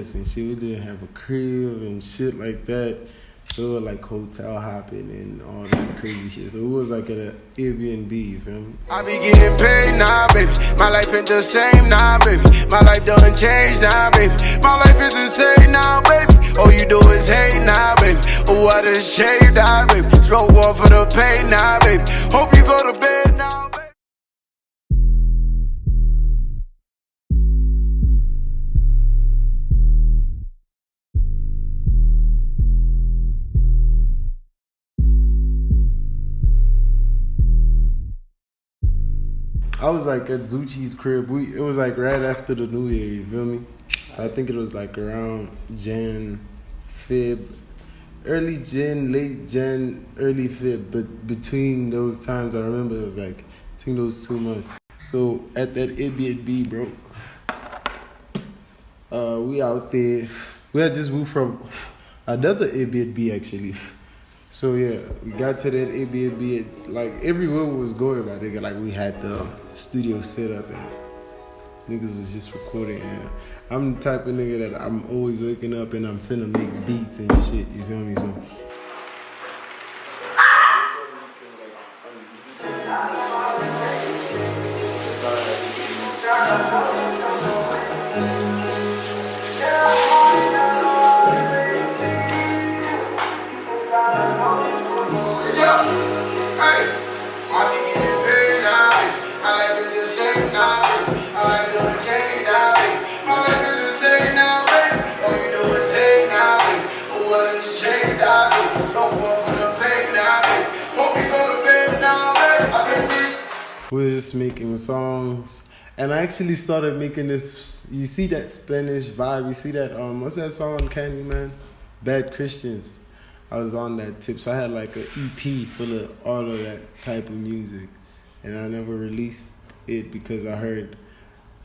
homeless and shit. We didn't have a crib and shit like that. So it was like hotel hopping and all that crazy shit. So it was like at an Airbnb, you feel me? I be getting paid now, baby. My life ain't the same now, baby. My life done changed now, baby. My life is insane now, baby. All you do is hate now, baby. Oh, what a shame now, baby. Smoke one for the pain now, baby. Hope you go to bed now, baby. I was like at Zucci's crib. It was like right after the New Year, you feel me? So I think it was like around Jan, Feb, early Jan, late Jan, early Feb. But between those times, I remember it was like between those 2 months. So at that Airbnb, bro, we out there. We had just moved from another Airbnb actually. So yeah, we got to that Airbnb. Like everywhere we was going, my nigga. Like we had the studio set up and niggas was just recording. And I'm the type of nigga that I'm always waking up and I'm finna make beats and shit. You feel me? So. We were just making songs, and I actually started making this. You see that Spanish vibe? You see that? What's that song on Candyman? Bad Christians. I was on that tip, so I had like an EP full of all of that type of music, and I never released it because I heard,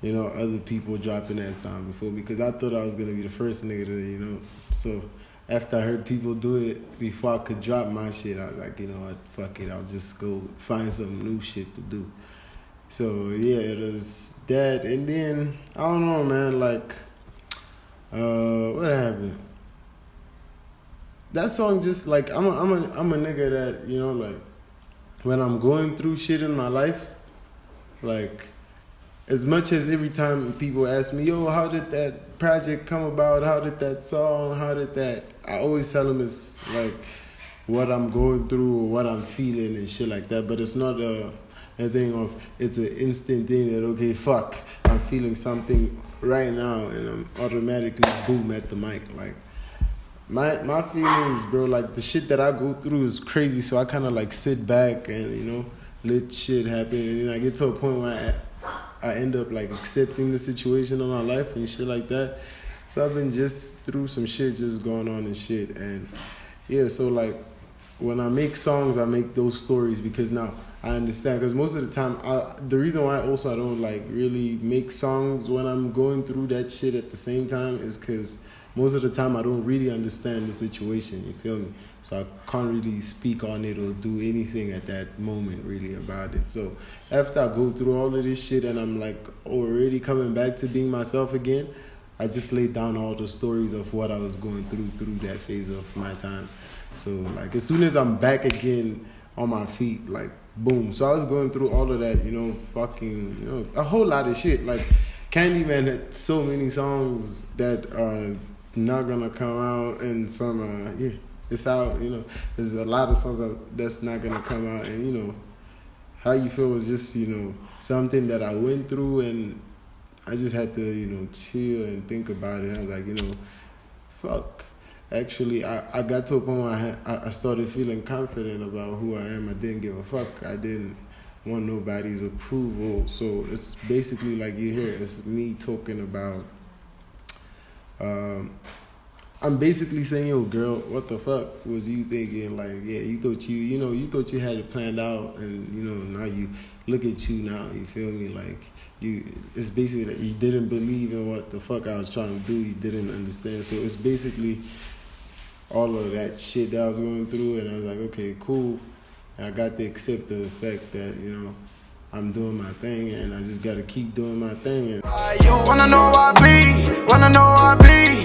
other people dropping that song before me, because I thought I was gonna be the first nigga to, So after I heard people do it before I could drop my shit, I was like, you know what, fuck it, I'll just go find some new shit to do. So yeah, it was that, and then I don't know, man, like, what happened? That song just like I'm a nigga that, like when I'm going through shit in my life, like as much as every time people ask me, yo, how did that project come about? How did that song? I always tell them it's like what I'm going through or what I'm feeling and shit like that. But it's not a thing of, it's an instant thing that, okay, fuck, I'm feeling something right now and I'm automatically boom at the mic. Like my feelings, bro, like the shit that I go through is crazy. So I kind of like sit back and, let shit happen. And then I get to a point where I end up like accepting the situation in my life and shit like that. So I've been just through some shit just going on and shit. And yeah, so like when I make songs, I make those stories because now I understand. Because most of the time, the reason why also I don't like really make songs when I'm going through that shit at the same time is because most of the time I don't really understand the situation, you feel me? So I can't really speak on it or do anything at that moment really about it. So after I go through all of this shit and I'm like already coming back to being myself again, I just laid down all the stories of what I was going through that phase of my time. So like as soon as I'm back again on my feet, like boom. So I was going through all of that, a whole lot of shit. Like Candyman had so many songs that are not gonna come out, and some it's out. There's a lot of songs that's not gonna come out, and how you feel was just something that I went through, and I just had to chill and think about it. I was like, fuck. Actually, I got to a point where I started feeling confident about who I am. I didn't give a fuck. I didn't want nobody's approval. So it's basically like you hear, it's me talking about. I'm basically saying, yo, girl, what the fuck was you thinking? Like, yeah, you thought you thought you had it planned out, and now you look at you now. You feel me? Like it's basically that you didn't believe in what the fuck I was trying to do. You didn't understand. So it's basically all of that shit that I was going through, and I was like, okay, cool. And I got to accept the fact that I'm doing my thing, and I just gotta keep doing my thing. And you wanna know I be, wanna know I be,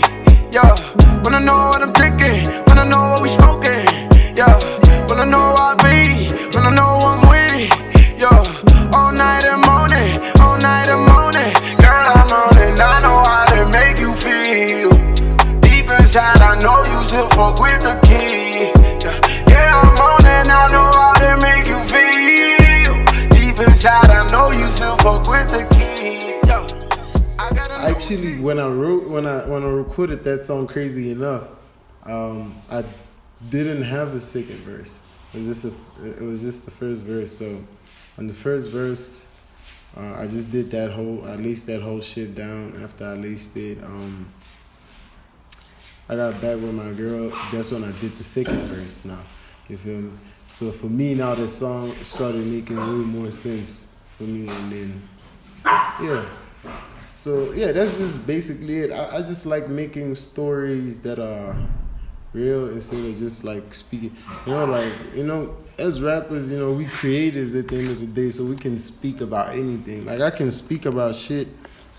yeah. Wanna know what I'm drinking, wanna know what we smoking, yeah. Wanna know I be, wanna know I'm with, yeah. All night and morning, all night and morning. Girl, I'm on it, I know how to make you feel. Deep inside, I know you still fuck with the key, yeah. Yeah, I'm on it, I know how to make you feel. Deep inside, I know you still fuck with the key, yeah. Actually, when I recorded that song, Crazy Enough, I didn't have a second verse. It was just the first verse. So on the first verse, I just did I laced that whole shit down. After I laced it, I got back with my girl. That's when I did the second verse. Now, you feel me? So for me now, the song started making way more sense for me, and then yeah. So yeah, that's just basically it. I just like making stories that are real instead of just like speaking. As rappers, we creatives at the end of the day, so we can speak about anything. Like I can speak about shit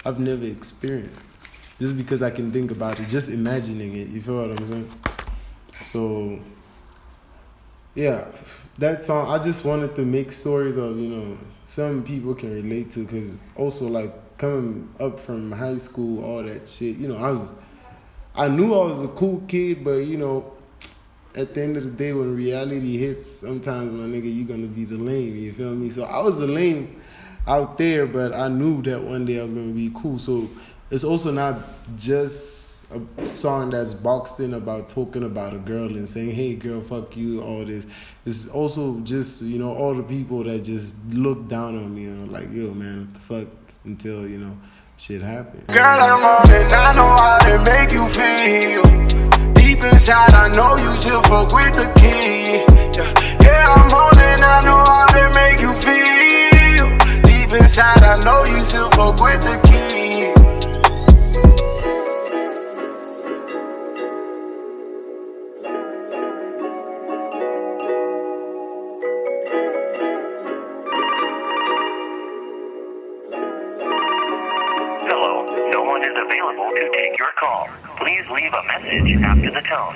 I've never experienced, just because I can think about it, just imagining it. You feel what I'm saying? So yeah, that song, I just wanted to make stories of, some people can relate to, because also like coming up from high school, all that shit, I knew I was a cool kid, but at the end of the day, when reality hits, sometimes, my nigga, you're gonna be the lame, you feel me? So I was the lame out there, but I knew that one day I was gonna be cool. So it's also not just a song that's boxed in about talking about a girl and saying, hey girl, fuck you, all this. It's also just, all the people that just look down on me and are like, yo man, what the fuck, until, shit happens. Girl, I'm on it, I know how to make you feel. Deep inside, I know you still fuck with the key, yeah, I'm on it, I know how to make you feel. Deep inside, I know you still fuck with the key. Hello, no one is available to take your call. Please leave a message after the tone.